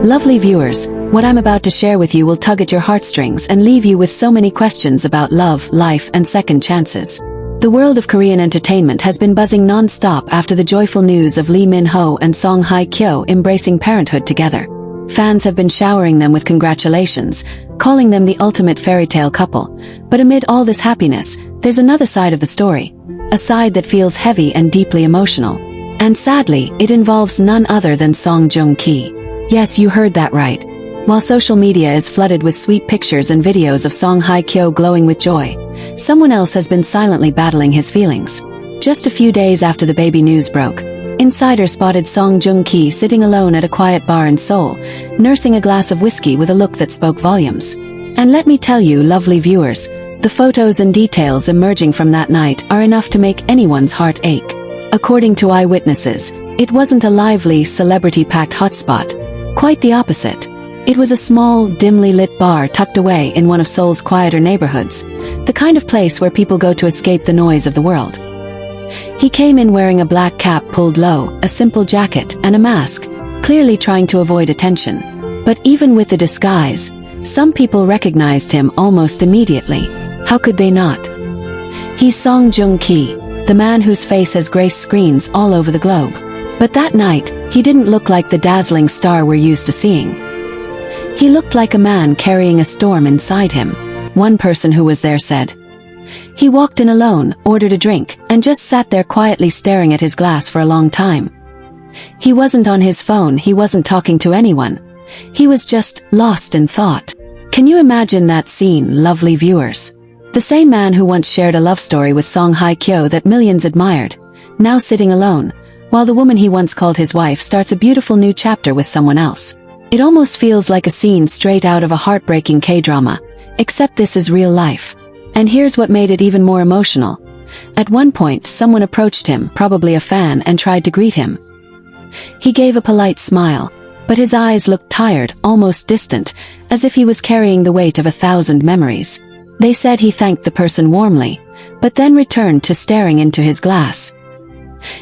Lovely viewers, what I'm about to share with you will tug at your heartstrings and leave you with so many questions about love, life, and second chances. The world of Korean entertainment has been buzzing non-stop after the joyful news of Lee Min-ho and Song Hye Kyo embracing parenthood together. Fans have been showering them with congratulations, calling them the ultimate fairy tale couple. But amid all this happiness, there's another side of the story. A side that feels heavy and deeply emotional. And sadly, it involves none other than Song Joong-ki. Yes, you heard that right. While social media is flooded with sweet pictures and videos of Song Hye Kyo glowing with joy, someone else has been silently battling his feelings. Just a few days after the baby news broke, insiders spotted Song Joong-ki sitting alone at a quiet bar in Seoul, nursing a glass of whiskey with a look that spoke volumes. And let me tell you, lovely viewers, the photos and details emerging from that night are enough to make anyone's heart ache. According to eyewitnesses, it wasn't a lively, celebrity-packed hotspot. Quite the opposite. It was a small, dimly lit bar tucked away in one of Seoul's quieter neighborhoods, the kind of place where people go to escape the noise of the world. He came in wearing a black cap pulled low, a simple jacket, and a mask, clearly trying to avoid attention. But even with the disguise, some people recognized him almost immediately. How could they not? He's Song Joong-ki, the man whose face has graced screens all over the globe. But that night, he didn't look like the dazzling star we're used to seeing. He looked like a man carrying a storm inside him. One person who was there said. He walked in alone, ordered a drink, and just sat there quietly staring at his glass for a long time. He wasn't on his phone, he wasn't talking to anyone. He was just lost in thought. Can you imagine that scene, lovely viewers? The same man who once shared a love story with Song Hye Kyo that millions admired, now sitting alone, while the woman he once called his wife starts a beautiful new chapter with someone else. It almost feels like a scene straight out of a heartbreaking K-drama, except this is real life. And here's what made it even more emotional. At one point, someone approached him, probably a fan, and tried to greet him. He gave a polite smile, but his eyes looked tired, almost distant, as if he was carrying the weight of 1,000 memories. They said he thanked the person warmly, but then returned to staring into his glass.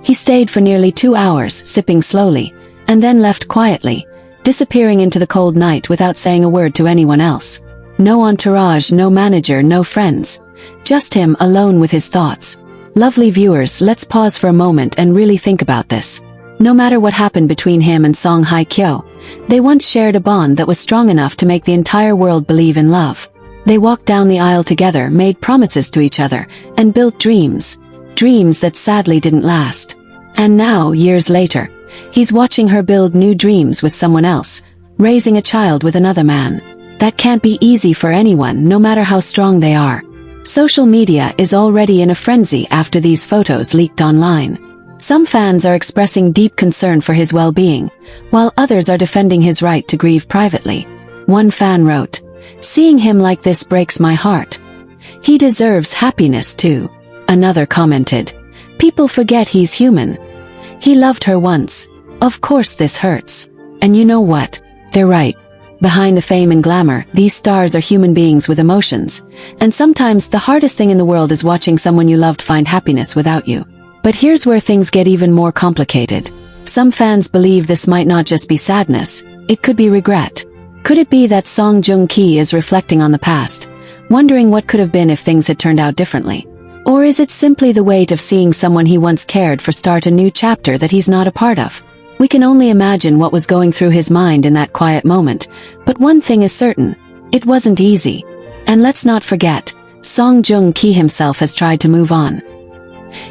He stayed for nearly 2 hours, sipping slowly, and then left quietly, disappearing into the cold night without saying a word to anyone else. No entourage, no manager, no friends. Just him alone with his thoughts. Lovely viewers, let's pause for a moment and really think about this. No matter what happened between him and Song Hye Kyo, they once shared a bond that was strong enough to make the entire world believe in love. They walked down the aisle together, made promises to each other, and built dreams. Dreams that sadly didn't last. And now, years later, he's watching her build new dreams with someone else, raising a child with another man. That can't be easy for anyone, no matter how strong they are. Social media is already in a frenzy after these photos leaked online. Some fans are expressing deep concern for his well-being, while others are defending his right to grieve privately. One fan wrote, "Seeing him like this breaks my heart. He deserves happiness too." Another commented, "People forget he's human. He loved her once. Of course this hurts." And you know what? They're right. Behind the fame and glamour, these stars are human beings with emotions. And sometimes the hardest thing in the world is watching someone you loved find happiness without you. But here's where things get even more complicated. Some fans believe this might not just be sadness, it could be regret. Could it be that Song Joong-ki is reflecting on the past, wondering what could have been if things had turned out differently? Or is it simply the weight of seeing someone he once cared for start a new chapter that he's not a part of? We can only imagine what was going through his mind in that quiet moment, but one thing is certain, it wasn't easy. And let's not forget, Song Joong-ki himself has tried to move on.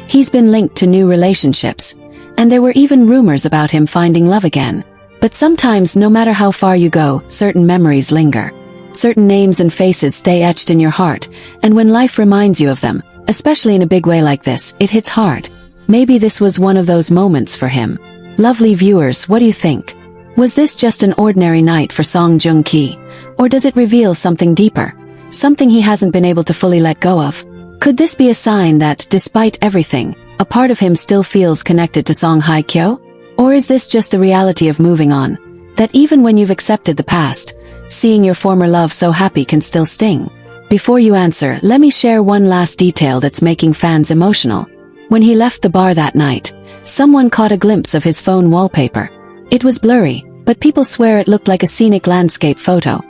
He's been linked to new relationships, and there were even rumors about him finding love again. But sometimes, no matter how far you go, certain memories linger. Certain names and faces stay etched in your heart, and when life reminds you of them, especially in a big way like this, it hits hard. Maybe this was one of those moments for him. Lovely viewers, what do you think? Was this just an ordinary night for Song Joong-ki? Or does it reveal something deeper? Something he hasn't been able to fully let go of? Could this be a sign that, despite everything, a part of him still feels connected to Song Hye Kyo? Or is this just the reality of moving on? That even when you've accepted the past, seeing your former love so happy can still sting? Before you answer, let me share one last detail that's making fans emotional. When he left the bar that night, someone caught a glimpse of his phone wallpaper. It was blurry, but people swear it looked like a scenic landscape photo.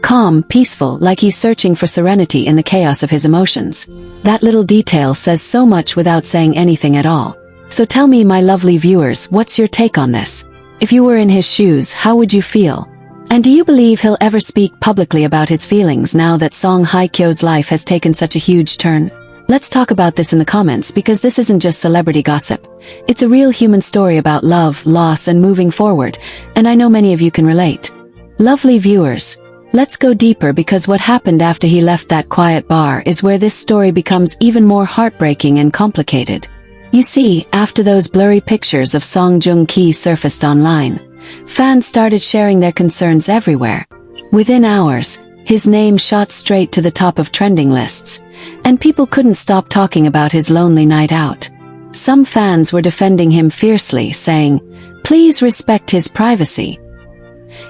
Calm, peaceful, like he's searching for serenity in the chaos of his emotions. That little detail says so much without saying anything at all. So tell me, my lovely viewers, what's your take on this? If you were in his shoes, how would you feel? And do you believe he'll ever speak publicly about his feelings now that Song Hye Kyo's life has taken such a huge turn? Let's talk about this in the comments, because this isn't just celebrity gossip. It's a real human story about love, loss, and moving forward, and I know many of you can relate. Lovely viewers, let's go deeper, because what happened after he left that quiet bar is where this story becomes even more heartbreaking and complicated. You see, after those blurry pictures of Song Joong-ki surfaced online, fans started sharing their concerns everywhere. Within hours, his name shot straight to the top of trending lists, and people couldn't stop talking about his lonely night out. Some fans were defending him fiercely, saying, "Please respect his privacy.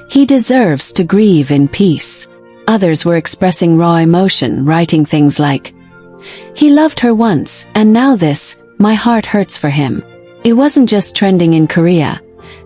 He deserves to grieve in peace." Others were expressing raw emotion, writing things like, "He loved her once, and now this, my heart hurts for him." It wasn't just trending in Korea.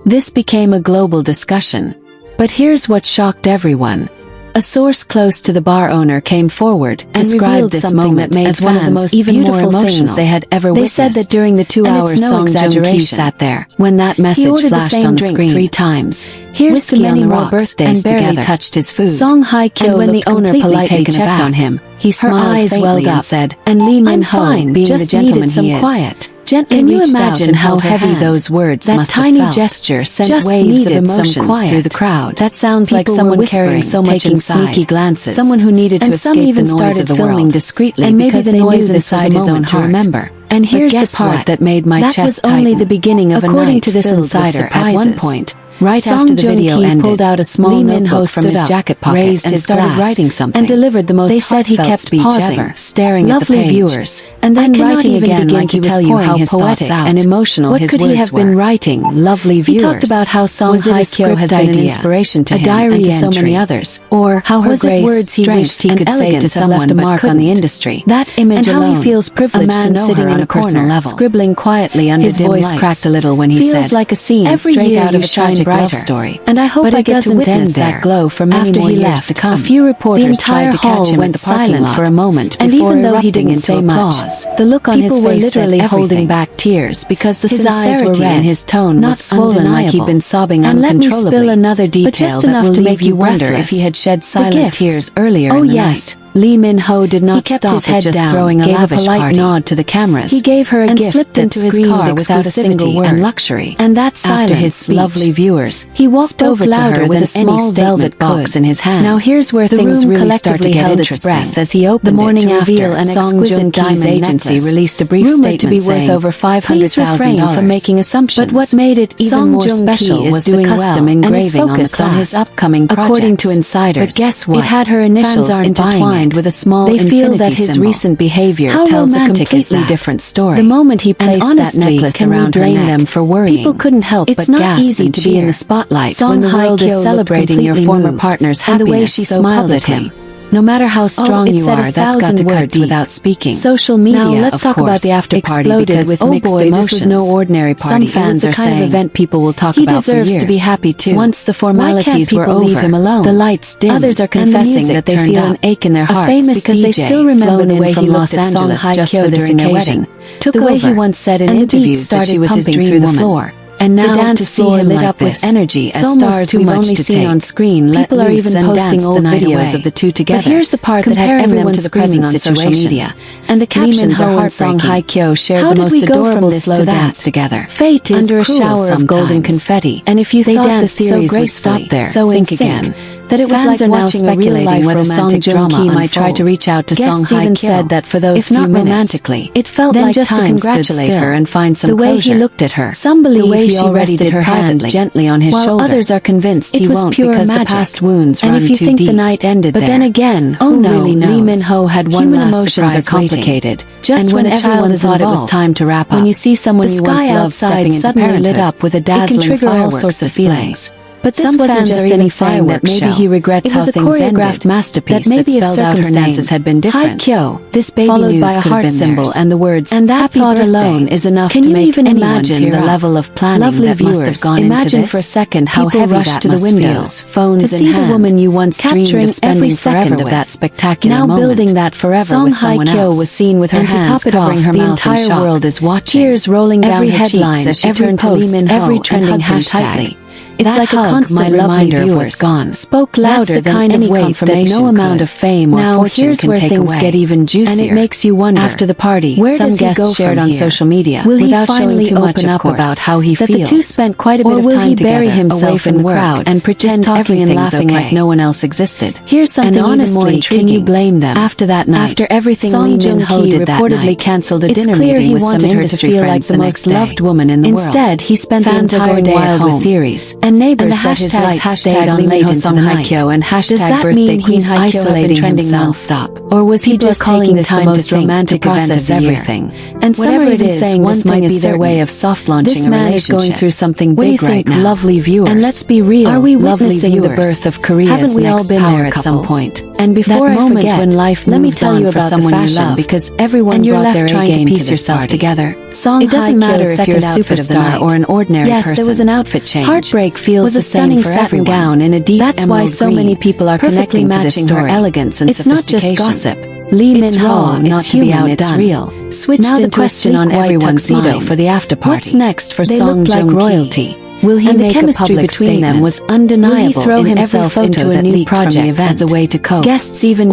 This became a global discussion. But here's what shocked everyone. A source close to the bar owner came forward and described this moment as one of the most beautiful things they had ever witnessed. They said that during the 2-hour Song Joong-ki sat there when that message flashed on the screen 3 times. Here's to many more birthdays and barely touched his food. Song Hye Kyo, and when the owner politely checked on him, he smiled faintly and said, "And Lee Min-ho, being the gentleman he is, gently reached out and held her hand." Can you imagine how heavy those words must have felt? That tiny gesture sent waves of emotions through the crowd. That sounds like someone carrying so much inside, sneaky glances, someone who needed to escape the noise of the world, filming discreetly, and maybe the noise inside his own heart. Remember. And here's the part that made my chest tighten. That was only the beginning of a night. According to this insider, at one point, right after the video ended, pulled out a small notebook from his jacket pocket, raised his glass, writing something, and delivered the most heartfelt speech ever, staring at the page. Lovely viewers, and then writing again like he was pouring his thoughts out. And emotional his words were. What could he have been writing? Lovely viewers. He talked about how Song Hye Kyo has been an inspiration to him and to so many others, or how her grace, words he wished he could say to someone left a mark on the industry. That image alone, and how he feels privileged to know sitting in a corner, scribbling quietly under his voice cracked a little when he said, "Feels like a scene straight out of a tragic love story." And I hope I get to witness that glow for many more years to come. A few reporters tried to catch him went silent for a moment, and even though he didn't say much, the look on his face were literally holding back tears, because the sincerity in his tone was swollen like he'd been sobbing uncontrollably. And let me spill another detail that will leave you wonder if he had shed silent tears earlier in the night. Lee Min-ho did not stop his head down, throwing a lavish polite nod to the cameras. He gave her a gift slipped into his car without a single word and luxury. And that silence, after his speech, lovely viewers, he walked over to her with a small velvet box in his hand. Now here's where things really start to get interesting. As he opened the morning after, an exquisite diamond agency released a brief statement to be worth over $500,000. Please refrain from making assumptions. But what made it even more special was the custom engraving on the glass, his upcoming projects. According to insiders, but guess what? It had her initials intertwined with a small infinity symbol. They feel that his recent behavior tells a completely different story. The moment he placed that necklace around her neck, them for worrying, people couldn't help but gasp and to be in the spotlight when the world is celebrating your former partner's happiness, and the way she smiled at him. No matter how strong you are, that's got to cut deep without speaking. Social media, now let's talk about the after party, because with mixed emotions. This was no ordinary party. Some fans are saying, event people will talk about for years. He deserves to be happy too. Once the formalities were over, leave him alone. The lights dimmed. Others are confessing that they feel an ache in their hearts because they still remember the way he looked at Song Hye Kyo during their wedding. The way he once said in interviews that she was his dream woman. And now the dance floor lit up with energy as stars we've only seen on screen. People are even posting old videos of the two together. But here's the part that had everyone screaming on social media. And the captions are heartbreaking. Song Hye Kyo shared the most adorable slow dance together. Fate is under a shower of golden confetti. And if you thought the theories would stop there, think again. That it was like watching a real-life whether Song Joong-ki might try to reach out to Song Hye Kyo. Said that for those few minutes, romantically, it felt like just to congratulate her and find some closure. The way he looked at her, some believe he rested her hand gently on his shoulder, while others are convinced he won't because the past wounds run too deep. And if you think the night ended there, but then again, oh no, Lee Min-ho had one last surprise. Human emotions are complicated. Just when a child thought it was time to wrap up, when you see someone you once loved stepping into parenhood, lit up with a dazzling fireworks display. But some fans are even saying that maybe he regrets how things ended, masterpiece that maybe if spelled out her circumstances name, had been different, hye kyo, this baby followed news by a could have heart been symbol theirs. and the words And that happy thought birthday alone is enough Can to you make even anyone imagine tear the up. level of planning Lovely that viewers, must have gone imagine into this? for a second how People heavy rushed that to the must windows, feel. phones To see in the hand, woman you once dreamed capturing of spending every forever second with, of that spectacular now moment. building that forever Song with Hye someone Kyo else. was seen with her And to hands top it covering off, her the mouth in entire shock. world is watching. Tears rolling down every her headline, cheeks as she every turned to post, Lee Min Ho every and trending hugged him hashtag. tightly. It's That like a hug, constant my lovely reminder of viewers, what's gone. spoke louder That's the than kind any of weight that confirmation no amount could. of fame or Now fortune here's can where take things away. get even juicier. And it makes you wonder, After the party, where some does he guests go shared from on here? social media, Will he without finally showing too much, open of up course, about how he that feels? the two spent quite a bit Or of will time he together, bury himself away from in the work crowd, and pretend just talking and everything's laughing okay? like no one else existed? Here's something And even more honestly, intriguing. can you blame them? After that night, After everything Song Lee Min Ho Joong-ki did that reportedly night, canceled a it's dinner clear meeting he with some wanted her to industry feel like friends the the most next day. loved woman in the world. Instead, he spent the Fans are entire going day wild at with home. theories, And neighbors and the said his hashtags lights hashtag stayed on Lee Min late Ho into Song the Hye night. Kyo and hashtag Does that birthday mean Queen he's Hye Kyo have been isolating trending himself? nonstop? Or was he People just are calling taking this time the to most think, romantic to process event of the year? everything? And some Whatever are it even is, saying one this thing might is be their certain. way of soft launching This a man is relationship. going through something What do you big right think, now. lovely viewers? And let's be real, Are we lovely witnessing the viewers. birth of Korea's Haven't we all next been power there at some couple? point? And before That I moment forget, when life let me moves tell on you for about the someone you fashion love, because everyone and you're brought left their trying to A-game piece this yourself party. together. Song It doesn't Hye matter Kyo's if you're a second outfit of the superstar night. or an ordinary yes, person. there was an outfit change. Heartbreak feels was the a same stunning for satin everyone. gown in a deep That's why emerald so green, many people are perfectly connecting to this matching story. her elegance and It's not just sophistication. gossip. Lee Min It's Ho, raw, not it's to be human, it's outdone, real. switched Now the into question a on sleek white everyone's tuxedo mind, for the after party. what's next for They Song looked like Joong-ki? royalty. Will he And the make chemistry a public between them statement? was undeniable. Will he throw in himself every into photo a that new leaked from the project event as a way to cope? Guests even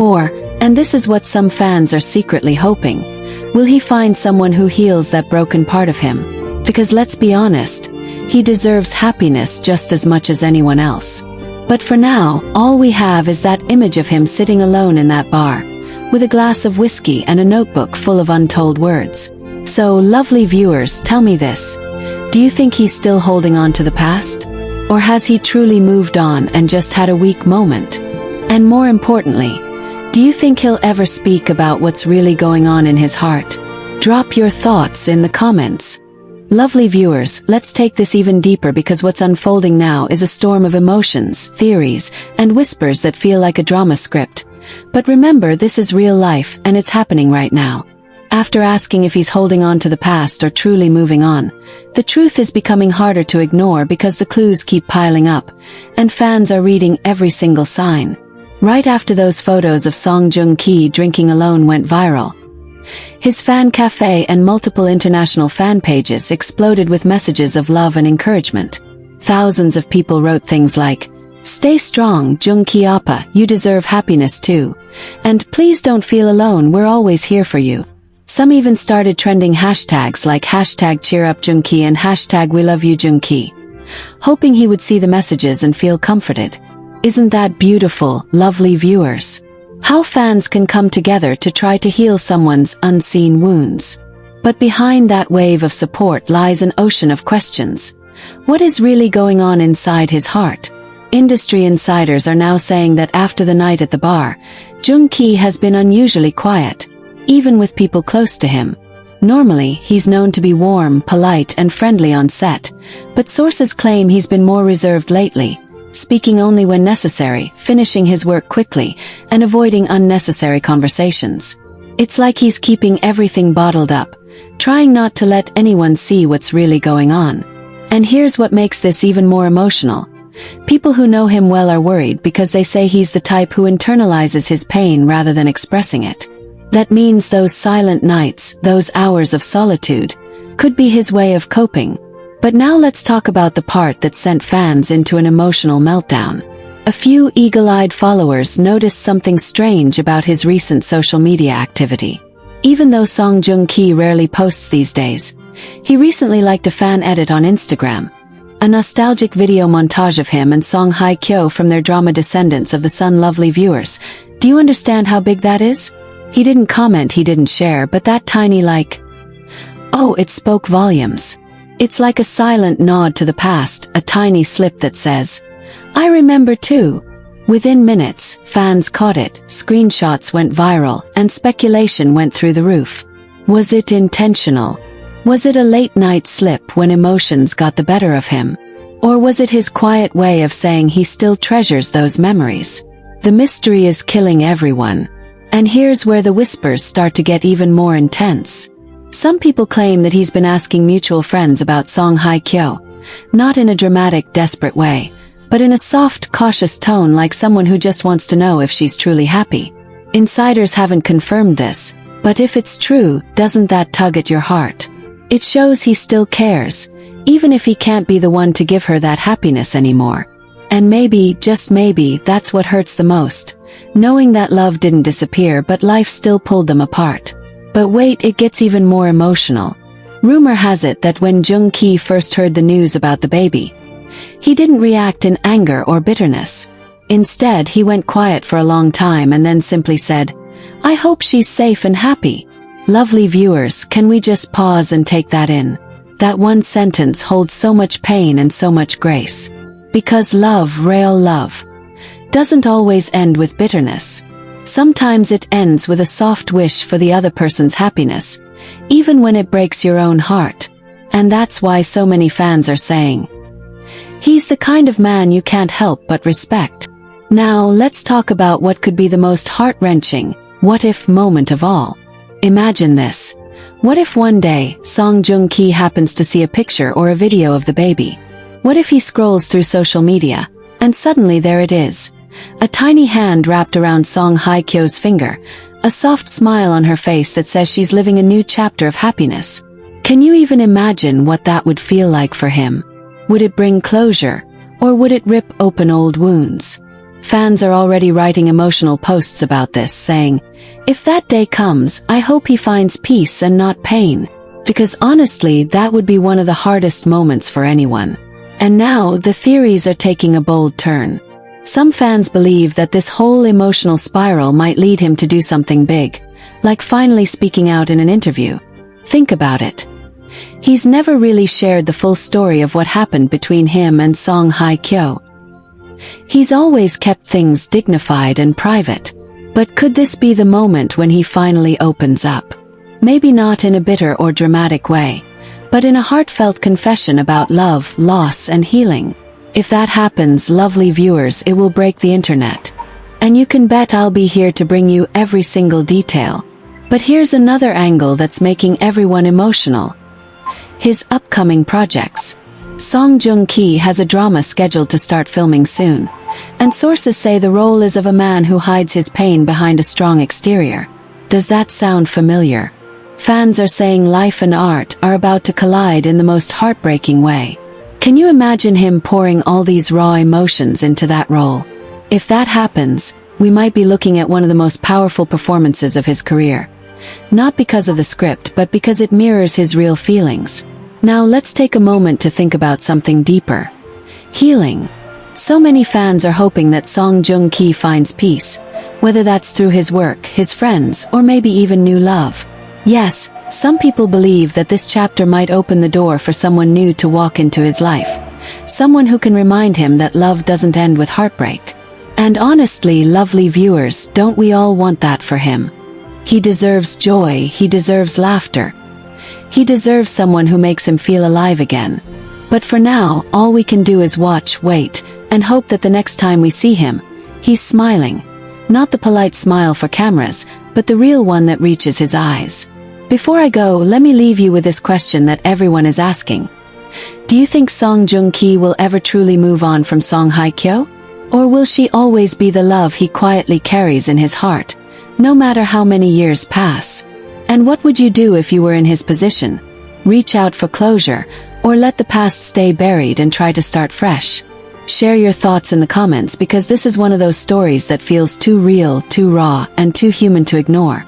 and this is what some fans are secretly hoping, will he find someone who heals that broken part of him? Because let's be honest, he deserves happiness just as much as anyone else. But for now, all we have is that image of him sitting alone in that bar, with a glass of whiskey and a notebook full of untold words. So, lovely viewers, tell me this. Do you think he's still holding on to the past? Or has he truly moved on and just had a weak moment? And more importantly, do you think he'll ever speak about what's really going on in his heart? Drop your thoughts in the comments. Lovely viewers, let's take this even deeper because what's unfolding now is a storm of emotions, theories, and whispers that feel like a drama script. But remember, this is real life and it's happening right now. After asking if he's holding on to the past or truly moving on, the truth is becoming harder to ignore because the clues keep piling up, and fans are reading every single sign. Right after those photos of Song Joong-ki drinking alone went viral, his fan cafe and multiple international fan pages exploded with messages of love and encouragement. Thousands of people wrote things like, "Stay strong, Joong-ki Appa, you deserve happiness too," and "Please don't feel alone, we're always here for you." Some even started trending hashtags like hashtag #CheerUpJoong-ki and hashtag #WeLoveYouJoong-ki, hoping he would see the messages and feel comforted. Isn't that beautiful, lovely viewers? How fans can come together to try to heal someone's unseen wounds. But behind that wave of support lies an ocean of questions. What is really going on inside his heart? Industry insiders are now saying that after the night at the bar, Joong-ki has been unusually quiet, even with people close to him. Normally, he's known to be warm, polite, and friendly on set, but sources claim he's been more reserved lately, speaking only when necessary, finishing his work quickly, and avoiding unnecessary conversations. It's like he's keeping everything bottled up, trying not to let anyone see what's really going on. And here's what makes this even more emotional. People who know him well are worried because they say he's the type who internalizes his pain rather than expressing it. That means those silent nights, those hours of solitude, could be his way of coping. But now let's talk about the part that sent fans into an emotional meltdown. A few eagle-eyed followers noticed something strange about his recent social media activity. Even though Song Joong-ki rarely posts these days, he recently liked a fan edit on Instagram, a nostalgic video montage of him and Song Hye Kyo from their drama Descendants of the Sun. Lovely viewers, do you understand how big that is? He didn't comment, he didn't share, but that tiny like, oh, it spoke volumes. It's like a silent nod to the past, a tiny slip that says, I remember too. Within minutes, fans caught it, screenshots went viral, and speculation went through the roof. Was it intentional? Was it a late-night slip when emotions got the better of him? Or was it his quiet way of saying he still treasures those memories? The mystery is killing everyone. And here's where the whispers start to get even more intense. Some people claim that he's been asking mutual friends about Song Hye Kyo, not in a dramatic, desperate way, but in a soft, cautious tone, like someone who just wants to know if she's truly happy. Insiders haven't confirmed this, but if it's true, doesn't that tug at your heart? It shows he still cares, even if he can't be the one to give her that happiness anymore. And maybe, just maybe, that's what hurts the most, knowing that love didn't disappear but life still pulled them apart. But wait, it gets even more emotional. Rumor has it that when Joong-ki first heard the news about the baby, he didn't react in anger or bitterness. Instead, he went quiet for a long time and then simply said, "I hope she's safe and happy." Lovely viewers, can we just pause and take that in? That one sentence holds so much pain and so much grace. Because love, real love, doesn't always end with bitterness. Sometimes it ends with a soft wish for the other person's happiness, even when it breaks your own heart. And that's why so many fans are saying, he's the kind of man you can't help but respect. Now let's talk about what could be the most heart-wrenching, what-if moment of all. Imagine this. What if one day, Song Joong-ki happens to see a picture or a video of the baby? What if he scrolls through social media, and suddenly there it is. A tiny hand wrapped around Song Hye Kyo's finger, a soft smile on her face that says she's living a new chapter of happiness. Can you even imagine what that would feel like for him? Would it bring closure, or would it rip open old wounds? Fans are already writing emotional posts about this, saying, "If that day comes, I hope he finds peace and not pain." Because honestly, that would be one of the hardest moments for anyone. And now, the theories are taking a bold turn. Some fans believe that this whole emotional spiral might lead him to do something big, like finally speaking out in an interview. Think about it. He's never really shared the full story of what happened between him and Song Hye Kyo. He's always kept things dignified and private. But could this be the moment when he finally opens up? Maybe not in a bitter or dramatic way, but in a heartfelt confession about love, loss, and healing. If that happens, lovely viewers, it will break the internet. And you can bet I'll be here to bring you every single detail. But here's another angle that's making everyone emotional. His upcoming projects. Song Joong-ki has a drama scheduled to start filming soon, and sources say the role is of a man who hides his pain behind a strong exterior. Does that sound familiar? Fans are saying life and art are about to collide in the most heartbreaking way. Can you imagine him pouring all these raw emotions into that role? If that happens, we might be looking at one of the most powerful performances of his career. Not because of the script, but because it mirrors his real feelings. Now let's take a moment to think about something deeper. Healing. So many fans are hoping that Song Joong-ki finds peace, whether that's through his work, his friends, or maybe even new love. Yes, some people believe that this chapter might open the door for someone new to walk into his life. Someone who can remind him that love doesn't end with heartbreak. And honestly, lovely viewers, don't we all want that for him? He deserves joy, he deserves laughter. He deserves someone who makes him feel alive again. But for now, all we can do is watch, wait, and hope that the next time we see him, he's smiling. Not the polite smile for cameras, but the real one that reaches his eyes. Before I go, let me leave you with this question that everyone is asking. Do you think Song Joong-ki will ever truly move on from Song Hye Kyo? Or will she always be the love he quietly carries in his heart, no matter how many years pass? And what would you do if you were in his position? Reach out for closure, or let the past stay buried and try to start fresh? Share your thoughts in the comments, because this is one of those stories that feels too real, too raw, and too human to ignore.